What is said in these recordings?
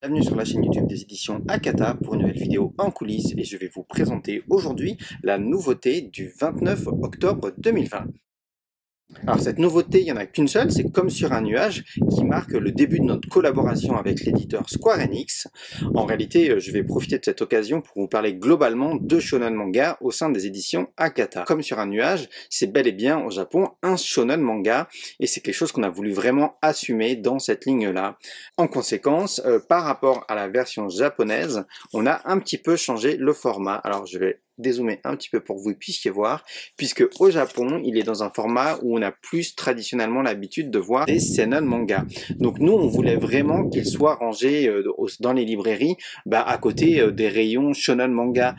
Bienvenue sur la chaîne YouTube des éditions Akata pour une nouvelle vidéo en coulisses et je vais vous présenter aujourd'hui la nouveauté du 29 octobre 2020. Alors cette nouveauté, il n'y en a qu'une seule, c'est Comme sur un nuage qui marque le début de notre collaboration avec l'éditeur Square Enix. En réalité, je vais profiter de cette occasion pour vous parler globalement de shonen manga au sein des éditions Akata. Comme sur un nuage, c'est bel et bien au Japon un shonen manga et c'est quelque chose qu'on a voulu vraiment assumer dans cette ligne-là. En conséquence, par rapport à la version japonaise, on a un petit peu changé le format. Alors je vais dézoomer un petit peu pour que vous puissiez voir, puisque au Japon, il est dans un format où on a plus traditionnellement l'habitude de voir des seinen manga. Donc nous, on voulait vraiment qu'il soit rangé dans les librairies, à côté des rayons shonen manga,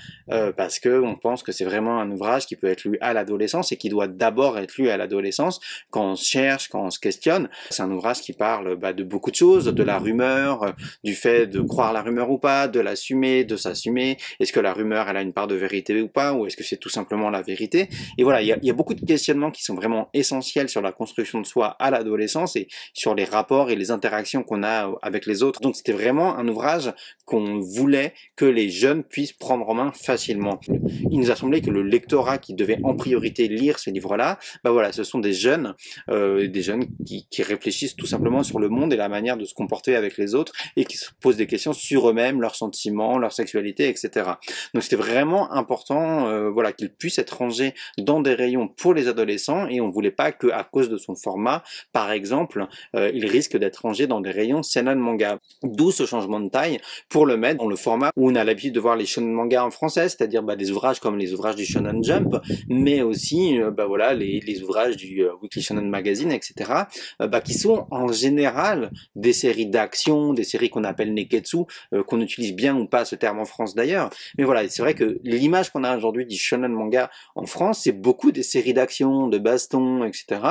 parce que on pense que c'est vraiment un ouvrage qui peut être lu à l'adolescence et qui doit d'abord être lu à l'adolescence, quand on se cherche, quand on se questionne. C'est un ouvrage qui parle de beaucoup de choses, de la rumeur, du fait de croire la rumeur ou pas, de l'assumer, de s'assumer. Est-ce que la rumeur, elle a une part de vérité ou pas, ou est-ce que c'est tout simplement la vérité? Et voilà, il y a beaucoup de questionnements qui sont vraiment essentiels sur la construction de soi à l'adolescence et sur les rapports et les interactions qu'on a avec les autres. Donc c'était vraiment un ouvrage qu'on voulait que les jeunes puissent prendre en main facilement. Il nous a semblé que le lectorat qui devait en priorité lire ces livres-là, voilà, ce sont des jeunes qui réfléchissent tout simplement sur le monde et la manière de se comporter avec les autres et qui se posent des questions sur eux-mêmes, leurs sentiments, leur sexualité, etc. Donc c'était vraiment important, qu'il puisse être rangé dans des rayons pour les adolescents et on voulait pas que, à cause de son format, par exemple, il risque d'être rangé dans des rayons seinen manga. D'où ce changement de taille pour le mettre dans le format où on a l'habitude de voir les shonen manga en français, c'est-à-dire des ouvrages comme les ouvrages du Shonen Jump, mais aussi les ouvrages du Weekly Shonen Magazine, etc., qui sont en général des séries d'action, des séries qu'on appelle neketsu, qu'on utilise bien ou pas ce terme en France d'ailleurs, mais voilà, c'est vrai que l'image qu'on a aujourd'hui du shonen manga en France, c'est beaucoup des séries d'action, de baston, etc.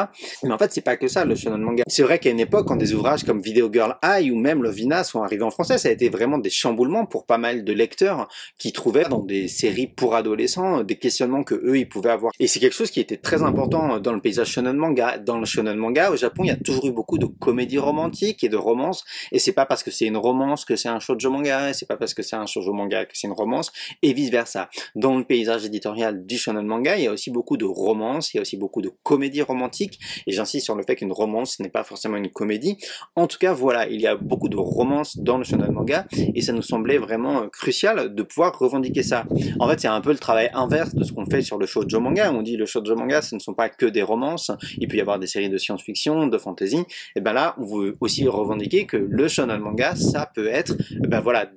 Mais en fait, c'est pas que ça, le shonen manga. C'est vrai qu'à une époque, quand des ouvrages comme Video Girl Ai ou même Lovina sont arrivés en français, ça a été vraiment des chamboulements pour pas mal de lecteurs qui trouvaient dans des séries pour adolescents des questionnements que eux, ils pouvaient avoir. Et c'est quelque chose qui était très important dans le paysage shonen manga. Dans le shonen manga, au Japon, il y a toujours eu beaucoup de comédies romantiques et de romances, et c'est pas parce que c'est une romance que c'est un shoujo manga, et c'est pas parce que c'est un shoujo manga que c'est une romance, et vice versa. Dans le paysage éditorial du shonen manga, il y a aussi beaucoup de romances, il y a aussi beaucoup de comédies romantiques, et j'insiste sur le fait qu'une romance n'est pas forcément une comédie. En tout cas, voilà, il y a beaucoup de romances dans le shonen manga, et ça nous semblait vraiment crucial de pouvoir revendiquer ça. En fait, c'est un peu le travail inverse de ce qu'on fait sur le shoujo manga. On dit le shoujo manga, ce ne sont pas que des romances, il peut y avoir des séries de science-fiction, de fantasy, et là, on veut aussi revendiquer que le shonen manga, ça peut être,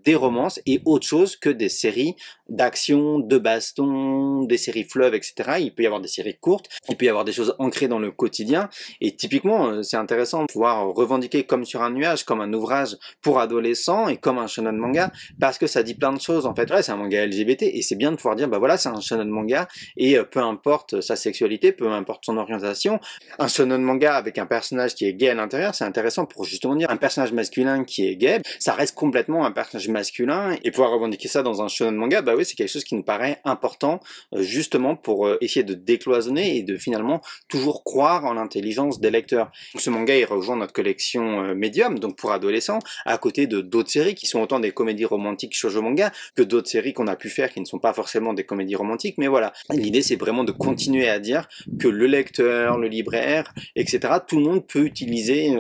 des romances et autre chose que des séries d'action, de baston, des séries fleuves, etc. Il peut y avoir des séries courtes, il peut y avoir des choses ancrées dans le quotidien, et typiquement, c'est intéressant de pouvoir revendiquer Comme sur un nuage, comme un ouvrage pour adolescents, et comme un shonen manga, parce que ça dit plein de choses, en fait. Ouais, c'est un manga LGBT, et c'est bien de pouvoir dire, c'est un shonen manga, et peu importe sa sexualité, peu importe son orientation, un shonen manga avec un personnage qui est gay à l'intérieur, c'est intéressant pour justement dire, un personnage masculin qui est gay, ça reste complètement un personnage masculin, et pouvoir revendiquer ça dans un shonen manga, oui, c'est quelque chose qui nous paraît important, justement pour essayer de décloisonner et de finalement toujours croire en l'intelligence des lecteurs. Ce manga, il rejoint notre collection Medium, donc pour adolescents, à côté de d'autres séries qui sont autant des comédies romantiques shoujo manga que d'autres séries qu'on a pu faire qui ne sont pas forcément des comédies romantiques, mais voilà. L'idée, c'est vraiment de continuer à dire que le lecteur, le libraire, etc., tout le monde peut utiliser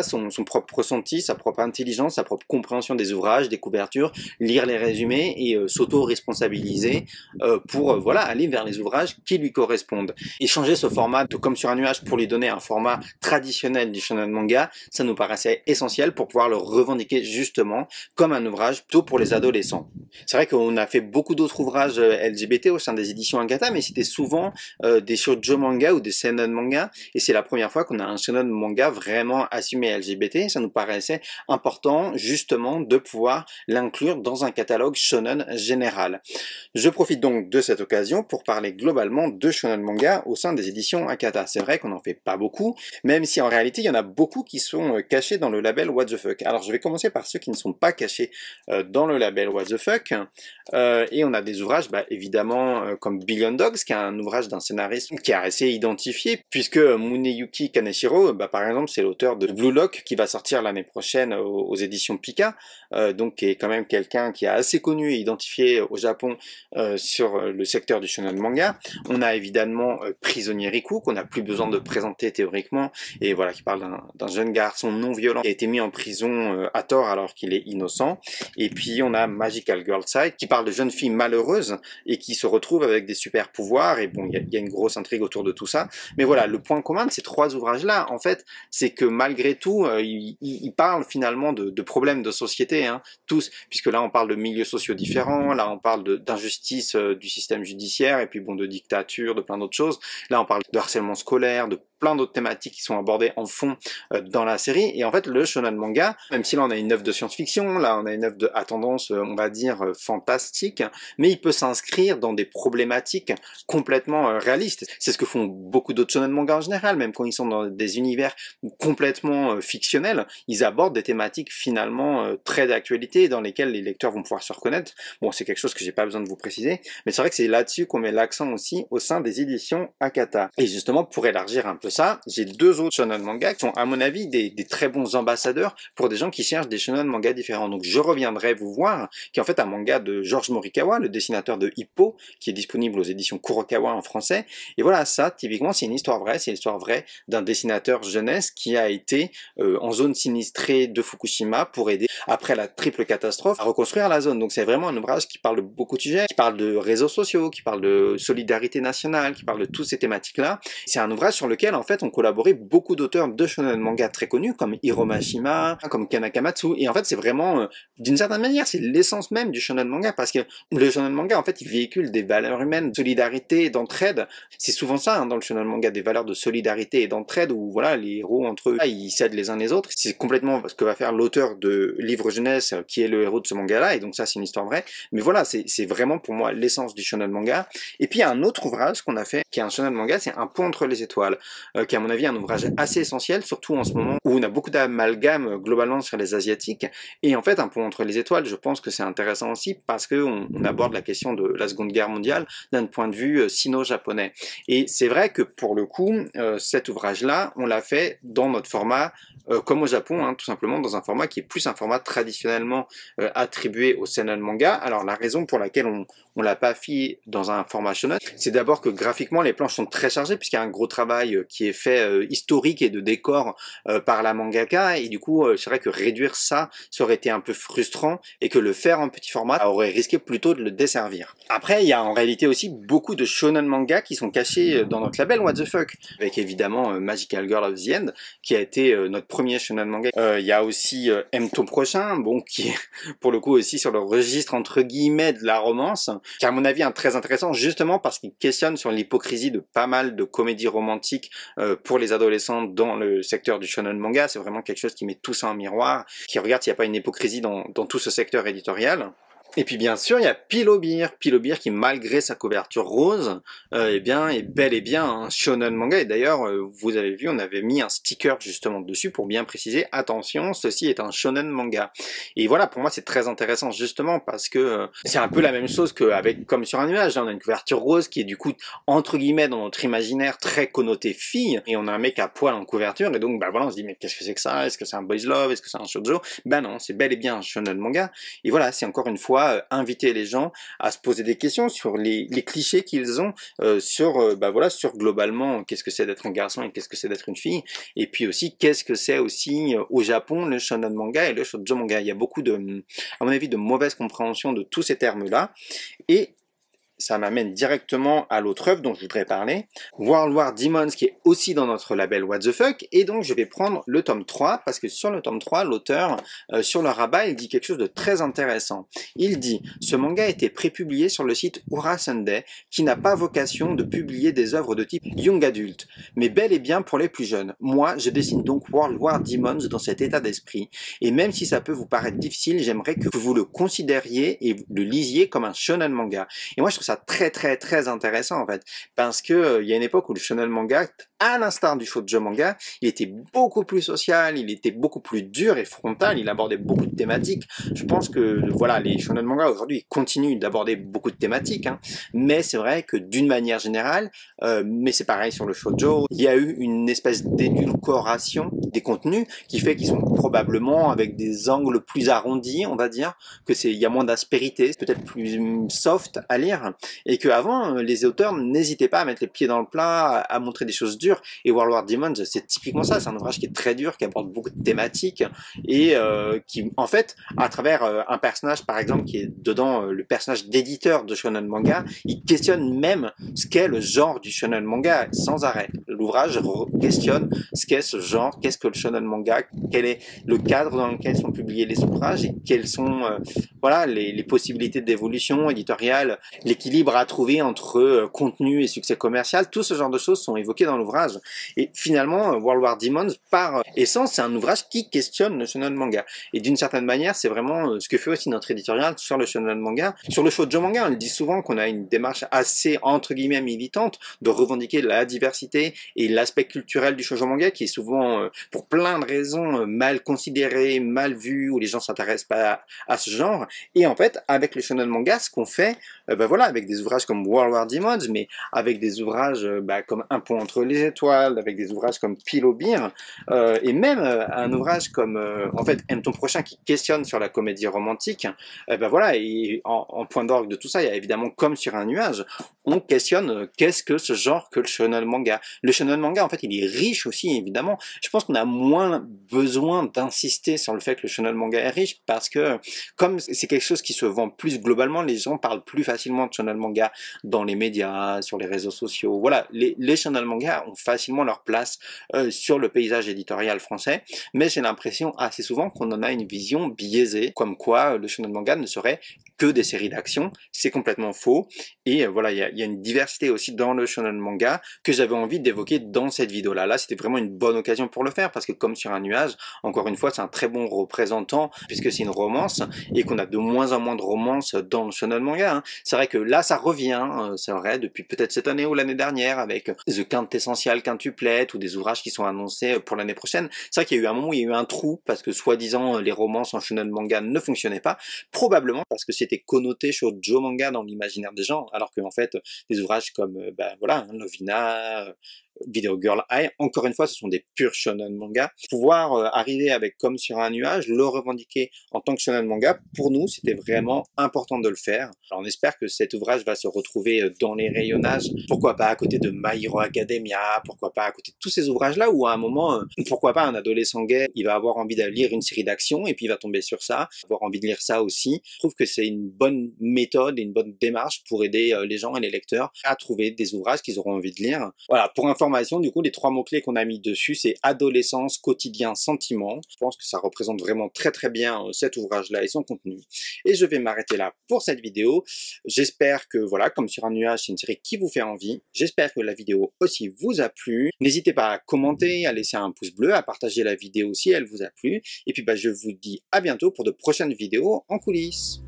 son propre ressenti, sa propre intelligence, sa propre compréhension des ouvrages, des couvertures, lire les résumés et s'auto-responsabiliser pour aller vers les ouvrages qui lui correspondent. Et changer ce format de Comme sur un nuage pour lui donner un format traditionnel du shonen manga, ça nous paraissait essentiel pour pouvoir le revendiquer justement comme un ouvrage plutôt pour les adolescents. C'est vrai qu'on a fait beaucoup d'autres ouvrages LGBT au sein des éditions Akata, mais c'était souvent des shoujo manga ou des seinen manga, et c'est la première fois qu'on a un shonen manga vraiment assumé LGBT. Ça nous paraissait important justement de pouvoir l'inclure dans un catalogue shonen général. Je profite donc de cette occasion pour parler globalement de shonen manga au sein des éditions Akata. C'est vrai qu'on n'en fait pas beaucoup, même si en réalité il y en a beaucoup qui sont cachés dans le label What the Fuck. Alors je vais commencer par ceux qui ne sont pas cachés dans le label What the Fuck, et on a des ouvrages évidemment comme Billion Dogs, qui est un ouvrage d'un scénariste qui est assez identifié, puisque Muneyuki Kaneshiro, par exemple, c'est l'auteur de Blue Lock qui va sortir l'année prochaine aux éditions Pika, donc qui est quand même quelqu'un qui est assez connu et identifié au Japon sur le secteur du shonen manga. On a évidemment Prisonnier Riku, qu'on n'a plus besoin de présenter théoriquement, et voilà, qui parle d'un jeune garçon non violent qui a été mis en prison à tort alors qu'il est innocent. Et puis on a Magical Girl Side, qui parle de jeunes filles malheureuses et qui se retrouvent avec des super pouvoirs, et bon, il y a une grosse intrigue autour de tout ça. Mais voilà, le point commun de ces trois ouvrages-là, en fait, c'est que malgré tout, ils parlent finalement de problèmes de société, hein, tous, puisque là on parle de milieux sociaux différents, là on parle d'injustice du système judiciaire, et puis bon, de dictature, de plein d'autres choses. Là on parle de harcèlement scolaire, de plein d'autres thématiques qui sont abordées en fond dans la série. Et en fait, le shonen manga, même si là on a une œuvre de science-fiction, là on a une œuvre à tendance, on va dire, fantastique, mais il peut s'inscrire dans des problématiques complètement réalistes. C'est ce que font beaucoup d'autres shonen manga en général, même quand ils sont dans des univers complètement fictionnels, ils abordent des thématiques finalement très d'actualité, dans lesquelles les lecteurs vont pouvoir se reconnaître. Bon, c'est quelque chose que j'ai pas besoin de vous préciser, mais c'est vrai que c'est là-dessus qu'on met l'accent aussi au sein des éditions Akata. Et justement, pour élargir un peu ça, j'ai deux autres shonen manga qui sont à mon avis des très bons ambassadeurs pour des gens qui cherchent des shonen manga différents. Donc je reviendrai vous voir, qui est en fait un manga de George Morikawa, le dessinateur de Hippo, qui est disponible aux éditions Kurokawa en français. Et voilà, ça typiquement c'est une histoire vraie, c'est l'histoire vraie d'un dessinateur jeunesse qui a été en zone sinistrée de Fukushima pour aider, après la triple catastrophe, à reconstruire la zone. Donc c'est vraiment un ouvrage qui parle de beaucoup de sujets, qui parle de réseaux sociaux, qui parle de solidarité nationale, qui parle de toutes ces thématiques-là. C'est un ouvrage sur lequel en fait ont collaboré beaucoup d'auteurs de shonen manga très connus comme Hiro Mashima, comme Kanakamatsu, et en fait c'est vraiment d'une certaine manière c'est l'essence même du shonen manga, parce que le shonen manga en fait il véhicule des valeurs humaines, de solidarité, d'entraide. C'est souvent ça dans le shonen manga, des valeurs de solidarité et d'entraide, où voilà, les héros entre eux ils s'aident les uns les autres. C'est complètement ce que va faire l'auteur de livre jeunesse qui est le héros de ce manga là, et donc ça c'est une histoire vraie. Mais voilà, c'est vraiment pour moi l'essence du shonen manga. Et puis il y a un autre ouvrage qu'on a fait qui est un shonen manga, c'est Un pont entre les étoiles, qui est à mon avis un ouvrage assez essentiel, surtout en ce moment où on a beaucoup d'amalgame globalement sur les asiatiques. Et en fait, Un pont entre les étoiles, je pense que c'est intéressant aussi parce que on aborde la question de la Seconde Guerre mondiale d'un point de vue sino-japonais. Et c'est vrai que pour le coup, cet ouvrage-là, on l'a fait dans notre format comme au Japon, hein, tout simplement dans un format qui est plus un format traditionnellement attribué au seinen manga. Alors la raison pour laquelle on l'a pas fait dans un format shonen, c'est d'abord que graphiquement les planches sont très chargées, puisqu'il y a un gros travail qui est fait historique et de décor par la mangaka, et du coup c'est vrai que réduire ça aurait été un peu frustrant, et que le faire en petit format aurait risqué plutôt de le desservir. Après il y a en réalité aussi beaucoup de shonen manga qui sont cachés dans notre label What the Fuck, avec évidemment Magical Girl of the End qui a été notre premier shonen manga. Il y a aussi Mto Prochain, bon, qui est pour le coup aussi sur le registre entre guillemets de la romance, qui est à mon avis très intéressant, justement parce qu'il questionne sur l'hypocrisie de pas mal de comédies romantiques pour les adolescents dans le secteur du shonen manga. C'est vraiment quelque chose qui met tout ça en miroir, qui regarde s'il n'y a pas une hypocrisie dans tout ce secteur éditorial. Et puis bien sûr, il y a Pilobir qui malgré sa couverture rose, eh bien, est bel et bien un shonen manga. Et d'ailleurs, vous avez vu, on avait mis un sticker justement dessus pour bien préciser, attention, ceci est un shonen manga. Et voilà, pour moi c'est très intéressant justement parce que c'est un peu la même chose qu'avec Comme sur un nuage. Là, on a une couverture rose qui est du coup, entre guillemets, dans notre imaginaire très connoté fille, et on a un mec à poil en couverture, et donc voilà, on se dit mais qu'est-ce que c'est que ça? Est-ce que c'est un boys love? Est-ce que c'est un shoujo? Ben non, c'est bel et bien un shonen manga. Et voilà, c'est encore une fois inviter les gens à se poser des questions sur les clichés qu'ils ont sur voilà, sur globalement qu'est-ce que c'est d'être un garçon et qu'est-ce que c'est d'être une fille, et puis aussi qu'est-ce que c'est aussi au Japon le shonen manga et le shoujo manga. Il y a beaucoup de, à mon avis, de mauvaise compréhension de tous ces termes-là, et ça m'amène directement à l'autre œuvre dont je voudrais parler, World War Demons, qui est aussi dans notre label What the Fuck, et donc je vais prendre le tome 3, parce que sur le tome 3, l'auteur, sur le rabat, il dit quelque chose de très intéressant. Il dit « Ce manga a été prépublié sur le site Ura Sunday, qui n'a pas vocation de publier des œuvres de type young adult, mais bel et bien pour les plus jeunes. Moi, je dessine donc World War Demons dans cet état d'esprit, et même si ça peut vous paraître difficile, j'aimerais que vous le considériez et le lisiez comme un shonen manga. » Et moi, je trouve ça très intéressant, en fait, parce que il y a une époque où le shonen manga, à l'instar du shoujo manga, il était beaucoup plus social, il était beaucoup plus dur et frontal, il abordait beaucoup de thématiques. Je pense que, voilà, les shonen manga aujourd'hui continuent d'aborder beaucoup de thématiques, hein, mais c'est vrai que d'une manière générale, mais c'est pareil sur le shoujo, il y a eu une espèce d'édulcoration des contenus qui fait qu'ils sont probablement avec des angles plus arrondis, on va dire, que il y a moins d'aspérité, c'est peut-être plus soft à lire, et qu'avant, les auteurs n'hésitaient pas à mettre les pieds dans le plat, à montrer des choses dures, et World War Demons, c'est typiquement ça, c'est un ouvrage qui est très dur, qui aborde beaucoup de thématiques, et qui, en fait, à travers un personnage, par exemple, qui est dedans le personnage d'éditeur de shonen manga, il questionne même ce qu'est le genre du shonen manga, sans arrêt. L'ouvrage questionne ce qu'est ce genre, qu'est-ce que le shonen manga, quel est le cadre dans lequel sont publiés les ouvrages, et quelles sont voilà, les possibilités d'évolution éditoriale, l'équilibre à trouver entre contenu et succès commercial, tout ce genre de choses sont évoquées dans l'ouvrage. Et finalement, World War Demons, par essence, c'est un ouvrage qui questionne le shonen manga. Et d'une certaine manière, c'est vraiment ce que fait aussi notre éditorial sur le shonen manga. Sur le shoujo manga, on le dit souvent qu'on a une démarche assez, entre guillemets, militante, de revendiquer la diversité et l'aspect culturel du shoujo manga, qui est souvent, pour plein de raisons, mal considéré, mal vu, où les gens s'intéressent pas à ce genre. Et en fait, avec le shonen manga, ce qu'on fait, ben voilà, avec des ouvrages comme World War Demons, mais avec des ouvrages comme Un pont entre les étoiles, avec des ouvrages comme Pile Beer, et même un ouvrage comme en fait Aime ton prochain, qui questionne sur la comédie romantique, ben voilà, et en point d'orgue de tout ça, il y a évidemment Comme sur un nuage, on questionne qu'est-ce que ce genre que le shonen manga. Le shonen manga, en fait, il est riche aussi, évidemment. Je pense qu'on a moins besoin d'insister sur le fait que le shonen manga est riche, parce que comme c'est quelque chose qui se vend plus globalement, les gens parlent plus facilement de shonen manga dans les médias, sur les réseaux sociaux. Voilà, les shonen manga ont facilement leur place sur le paysage éditorial français, mais j'ai l'impression assez souvent qu'on en a une vision biaisée, comme quoi le shonen manga ne serait que des séries d'action. C'est complètement faux, et voilà, il y a une diversité aussi dans le shonen manga que j'avais envie d'évoquer dans cette vidéo-là. Là, c'était vraiment une bonne occasion pour le faire, parce que Comme sur un nuage, encore une fois, c'est un très bon représentant, puisque c'est une romance, et qu'on a de moins en moins de romances dans le shonen manga, hein. C'est vrai que là, ça revient, c'est vrai, depuis peut-être cette année ou l'année dernière, avec The Quintessential Quintuplet, ou des ouvrages qui sont annoncés pour l'année prochaine. C'est vrai qu'il y a eu un moment où il y a eu un trou, parce que soi-disant, les romances en shonen manga ne fonctionnaient pas, probablement parce que c'était connoté shoujo manga dans l'imaginaire des gens, alors qu'en fait, des ouvrages comme, ben voilà, hein, Lovina, Video Girl Eye, encore une fois, ce sont des purs shonen manga. Pouvoir arriver avec Comme sur un nuage, le revendiquer en tant que shonen manga, pour nous, c'était vraiment important de le faire. Alors, on espère que cet ouvrage va se retrouver dans les rayonnages, pourquoi pas à côté de My Hero Academia, pourquoi pas à côté de tous ces ouvrages-là, où à un moment, pourquoi pas un adolescent gay, il va avoir envie de lire une série d'action, et puis il va tomber sur ça, avoir envie de lire ça aussi. Je trouve que c'est une bonne méthode et une bonne démarche pour aider les gens et les lecteurs à trouver des ouvrages qu'ils auront envie de lire. Voilà, pour information, du coup, les 3 mots-clés qu'on a mis dessus, c'est adolescence, quotidien, sentiment. Je pense que ça représente vraiment très bien cet ouvrage-là et son contenu. Et je vais m'arrêter là pour cette vidéo. J'espère que, voilà, Comme sur un nuage, c'est une série qui vous fait envie. J'espère que la vidéo aussi vous a plu. N'hésitez pas à commenter, à laisser un pouce bleu, à partager la vidéo si elle vous a plu. Et puis, bah, je vous dis à bientôt pour de prochaines vidéos en coulisses.